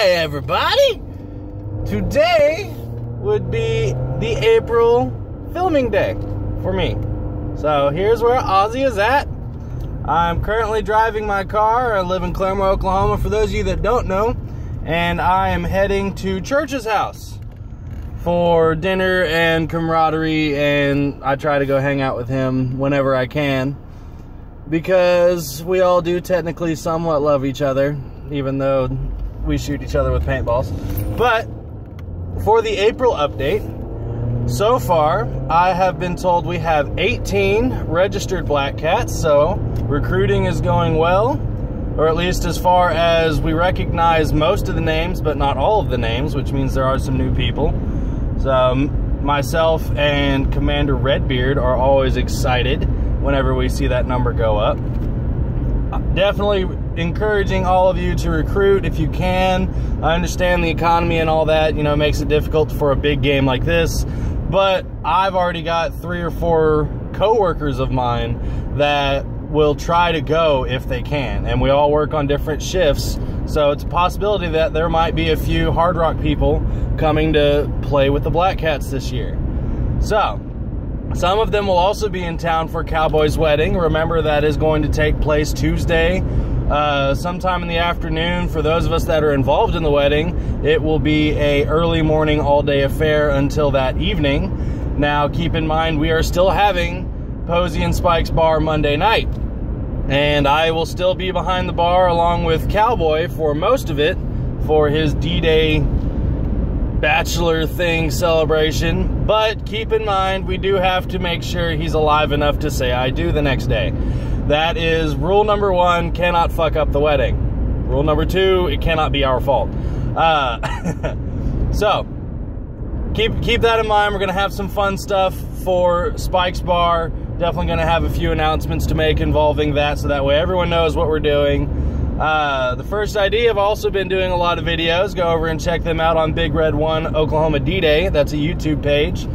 Hi everybody! Today would be the April filming day for me. So here's where Ozzy is at. I'm currently driving my car. I live in Claremore, Oklahoma, for those of you that don't know. And I am heading to Church's house for dinner and camaraderie, and I try to go hang out with him whenever I can, because we all do technically somewhat love each other, even though we shoot each other with paintballs. But for the April update, so far I have been told we have 18 registered black cats, so recruiting is going well, or at least as far as we recognize most of the names but not all of the names, which means there are some new people. So myself and Commander Redbeard are always excited whenever we see that number go up. Definitely encouraging all of you to recruit if you can. I understand the economy and all that, you know, makes it difficult for a big game like this, but I've already got 3 or 4 co-workers of mine that will try to go if they can, and we all work on different shifts, so it's a possibility that there might be a few Hard Rock people coming to play with the Black Cats this year. So some of them will also be in town for Cowboy's wedding. Remember, that is going to take place Tuesday, sometime in the afternoon. For those of us that are involved in the wedding, it will be a early morning all-day affair until that evening. Now keep in mind, we are still having Posey and Spike's bar Monday night, and I will still be behind the bar along with Cowboy for most of it for his D-Day bachelor thing celebration. But keep in mind, we do have to make sure he's alive enough to say I do the next day. That is rule number 1, cannot fuck up the wedding. Rule number 2, it cannot be our fault. So keep that in mind. We're gonna have some fun stuff for Spike's bar. Definitely gonna have a few announcements to make involving that, so that way everyone knows what we're doing. The First ID have also been doing a lot of videos. Go over and check them out on Big Red 1 Oklahoma D-Day. That's a YouTube page.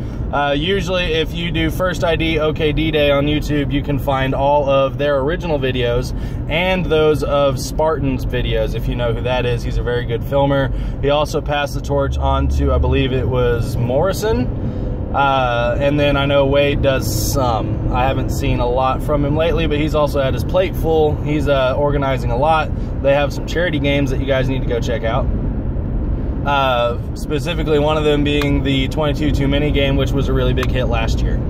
Usually if you do First ID OK D-Day on YouTube, you can find all of their original videos and those of Spartan's videos, if you know who that is. He's a very good filmer. He also passed the torch on to, I believe it was Morrison. And then I know Wade does some. I haven't seen a lot from him lately, but he's also had his plate full. He's organizing a lot. They have some charity games that you guys need to go check out. Specifically one of them being the 22-2 mini game, which was a really big hit last year.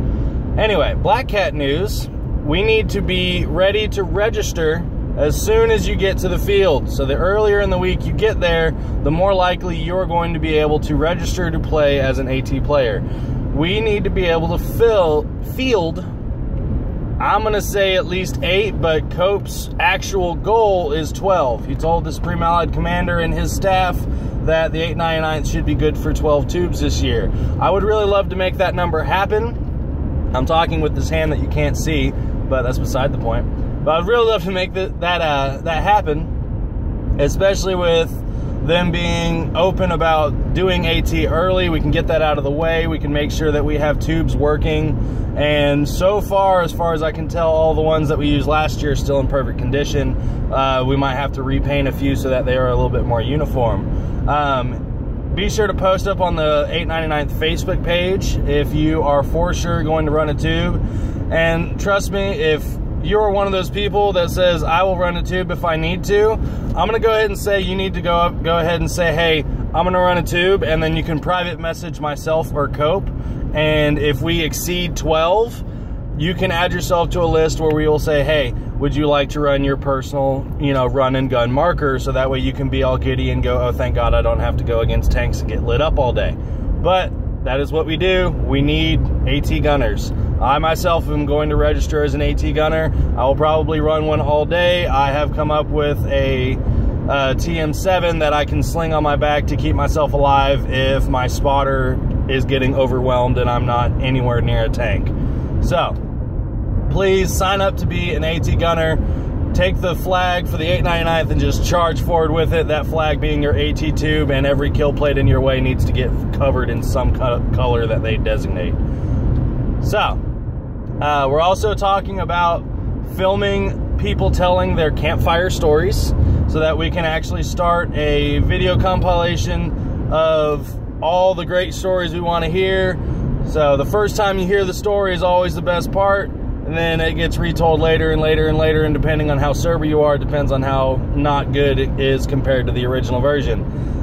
Anyway, Black Cat news. We need to be ready to register as soon as you get to the field. So the earlier in the week you get there, the more likely you're going to be able to register to play as an AT player. We need to be able to field, I'm going to say at least 8, but Cope's actual goal is 12. He told the Supreme Allied Commander and his staff that the 899th should be good for 12 tubes this year. I would really love to make that number happen. I'm talking with this hand that you can't see, but that's beside the point. But I'd really love to make that happen, especially with them being open about doing AT early. We can get that out of the way. We can make sure that we have tubes working. And so far, as far as I can tell, all the ones that we used last year are still in perfect condition. We might have to repaint a few so that they are a little bit more uniform. Be sure to post up on the 899th Facebook page if you are for sure going to run a tube. And trust me, if you're one of those people that says, I will run a tube if I need to, I'm going to go ahead and say you need to go ahead and say, hey, I'm going to run a tube, and then you can private message myself or Cope, and if we exceed 12, you can add yourself to a list where we will say, hey, would you like to run your personal, you know, run and gun marker, so that way you can be all giddy and go, oh, thank God I don't have to go against tanks and get lit up all day. But that is what we do. We need AT gunners. I myself am going to register as an AT gunner. I will probably run one all day. I have come up with a TM7 that I can sling on my back to keep myself alive if my spotter is getting overwhelmed and I'm not anywhere near a tank. So please sign up to be an AT gunner. Take the flag for the 899th and just charge forward with it, that flag being your AT tube, and every kill plate in your way needs to get covered in some color that they designate. So we're also talking about filming people telling their campfire stories. so that we can actually start a video compilation of all the great stories we want to hear. So the first time you hear the story is always the best part, and then it gets retold later and later and later, and depending on how sober you are, it depends on how not good it is compared to the original version.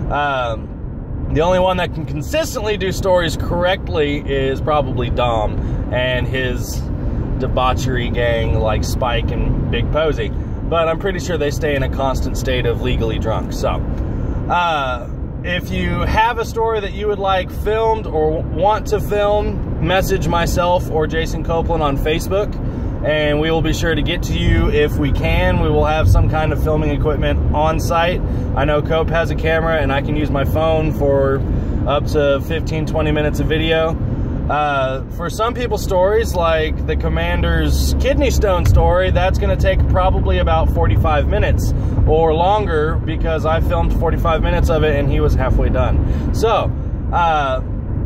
The only one that can consistently do stories correctly is probably Dom and his debauchery gang like Spike and Big Posey. But I'm pretty sure they stay in a constant state of legally drunk. So, if you have a story that you would like filmed or want to film, message myself or Jason Copeland on Facebook, and we will be sure to get to you if we can. We will have some kind of filming equipment on site. I know Cope has a camera, and I can use my phone for up to 15-20 minutes of video. For some people's stories, like the Commander's kidney stone story, that's going to take probably about 45 minutes or longer, because I filmed 45 minutes of it and he was halfway done. So,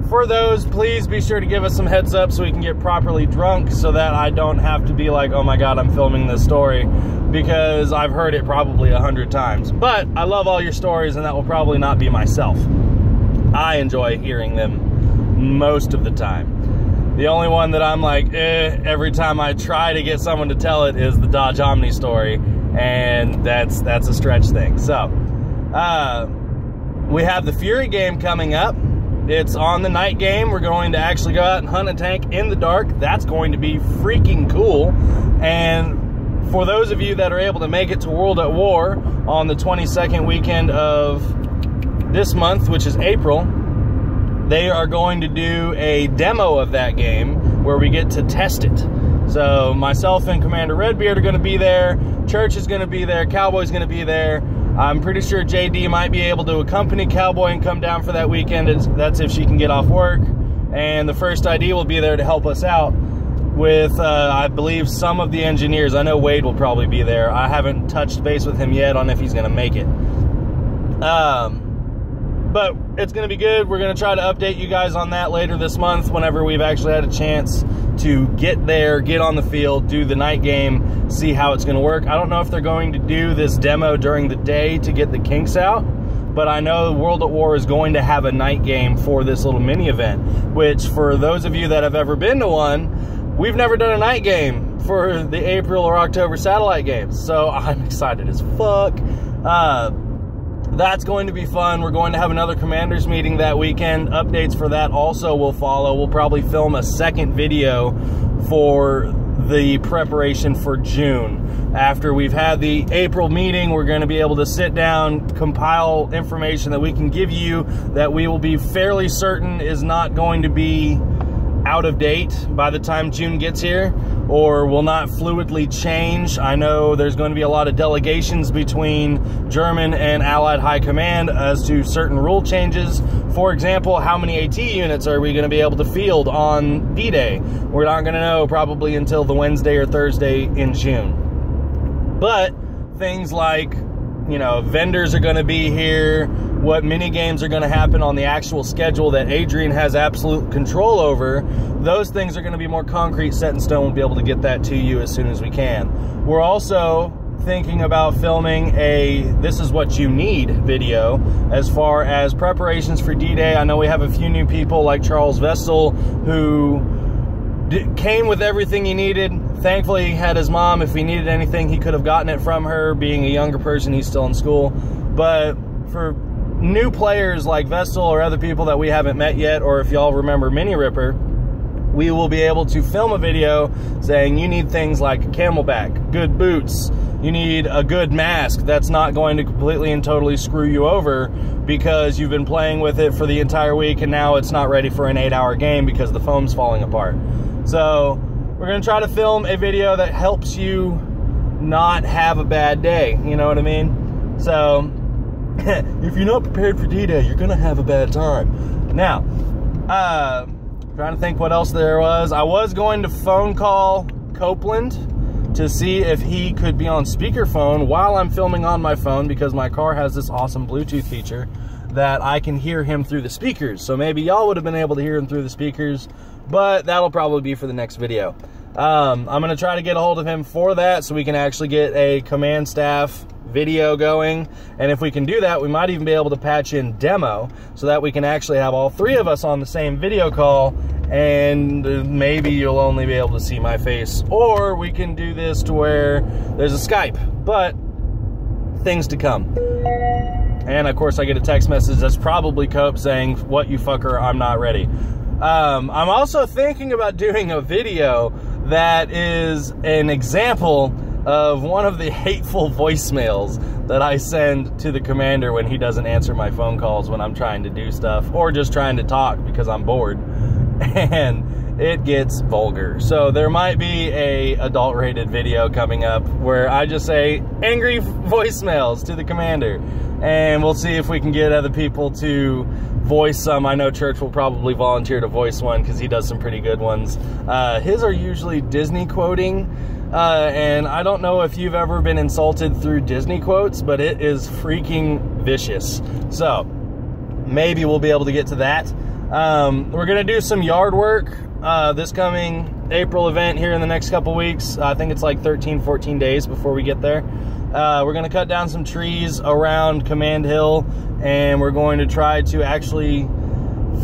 for those, please be sure to give us some heads up so we can get properly drunk, so that I don't have to be like, oh my god, I'm filming this story, because I've heard it probably 100 times. But I love all your stories, and that will probably not be myself. I enjoy hearing them most of the time. The only one that I'm like, every time I try to get someone to tell it is the Dodge Omni story, and that's a stretch thing. So, we have the Fury game coming up. It's on the night game. We're going to actually go out and hunt a tank in the dark. That's going to be freaking cool. And for those of you that are able to make it to World at War on the 22nd weekend of this month, which is April, they are going to do a demo of that game where we get to test it. So myself and Commander Redbeard are going to be there. Church is going to be there. Cowboy's going to be there. I'm pretty sure JD might be able to accompany Cowboy and come down for that weekend. That's if she can get off work. And the First ID will be there to help us out with, I believe, some of the engineers. I know Wade will probably be there. I haven't touched base with him yet on if he's going to make it. But it's going to be good. We're going to try to update you guys on that later this month, whenever we've actually had a chance to get there, get on the field, do the night game, see how it's going to work. I don't know if they're going to do this demo during the day to get the kinks out, but I know World at War is going to have a night game for this little mini event, which, for those of you that have ever been to one, we've never done a night game for the April or October satellite games, so I'm excited as fuck. That's going to be fun. We're going to have another commanders meeting that weekend. Updates for that also will follow. We'll probably film a second video for the preparation for June. After we've had the April meeting, we're going to be able to sit down, compile information that we can give you that we will be fairly certain is not going to be out of date by the time June gets here, or will not fluidly change. I know there's going to be a lot of delegations between German and Allied High Command as to certain rule changes. For example, how many AT units are we going to be able to field on D-Day? We're not going to know probably until the Wednesday or Thursday in June. But things like, you know, vendors are going to be here, what mini games are going to happen on the actual schedule that Adrian has absolute control over, those things are going to be more concrete, set in stone. We'll be able to get that to you as soon as we can. We're also thinking about filming a "This is what you need" video as far as preparations for D-Day. I know we have a few new people like Charles Vestal, who came with everything he needed. Thankfully, he had his mom. If he needed anything, he could have gotten it from her. Being a younger person, he's still in school. But for new players like Vestal or other people that we haven't met yet, or if y'all remember Mini Ripper, we will be able to film a video saying you need things like a camelback, good boots, you need a good mask that's not going to completely and totally screw you over because you've been playing with it for the entire week and now it's not ready for an 8-hour game because the foam's falling apart. So we're going to try to film a video that helps you not have a bad day, you know what I mean? So if you're not prepared for D-Day, you're going to have a bad time. Now, trying to think what else there was. I was going to phone call Copeland to see if he could be on speakerphone while I'm filming on my phone, because my car has this awesome Bluetooth feature that I can hear him through the speakers. So maybe y'all would have been able to hear him through the speakers, but that'll probably be for the next video. I'm going to try to get a hold of him for that so we can actually get a command staff video going, and if we can do that, we might even be able to patch in demo so that we can actually have all three of us on the same video call, and maybe you'll only be able to see my face, or we can do this to where there's a Skype, but things to come. And of course I get a text message that's probably Cope saying, "What, you fucker, I'm not ready." I'm also thinking about doing a video that is an example of one of the hateful voicemails that I send to the commander when he doesn't answer my phone calls when I'm trying to do stuff, or just trying to talk because I'm bored. And it gets vulgar. So there might be a adult rated video coming up where I just say angry voicemails to the commander, and we'll see if we can get other people to voice some. I know Church will probably volunteer to voice one because he does some pretty good ones. His are usually Disney quoting, and I don't know if you've ever been insulted through Disney quotes, but it is freaking vicious. So maybe we'll be able to get to that. We're gonna do some yard work this coming April event here in the next couple weeks. I think it's like 13-14 days before we get there. We're gonna cut down some trees around Command Hill, and we're going to try to actually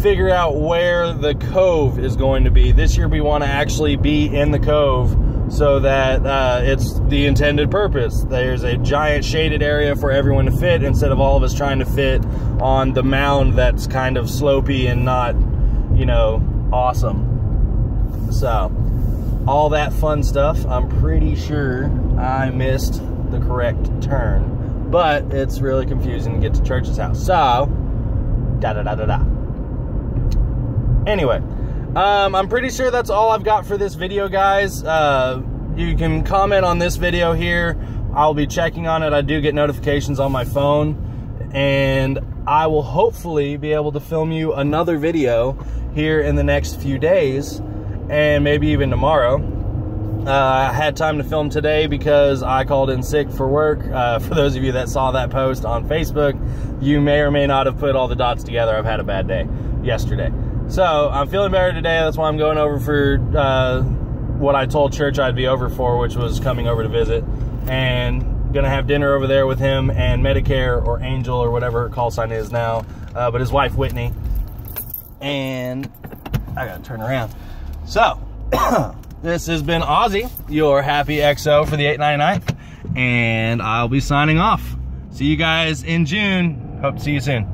figure out where the cove is going to be. This year we want to actually be in the cove so that it's the intended purpose. There's a giant shaded area for everyone to fit, instead of all of us trying to fit on the mound that's kind of slopey and not, you know, awesome. So all that fun stuff. I'm pretty sure I missed the correct turn, but it's really confusing to get to Church's house. So anyway, I'm pretty sure that's all I've got for this video, guys. You can comment on this video here. I'll be checking on it. I do get notifications on my phone, and I will hopefully be able to film you another video here in the next few days, and maybe even tomorrow. I had time to film today because I called in sick for work. For those of you that saw that post on Facebook, you may or may not have put all the dots together. I've had a bad day yesterday. So I'm feeling better today. That's why I'm going over for what I told Church I'd be over for, which was coming over to visit, and gonna have dinner over there with him and Medicare, or Angel, or whatever her call sign is now, but his wife Whitney. And I gotta turn around. So this has been Ozzy, your happy XO for the 899th, and I'll be signing off. See you guys in June. Hope to see you soon.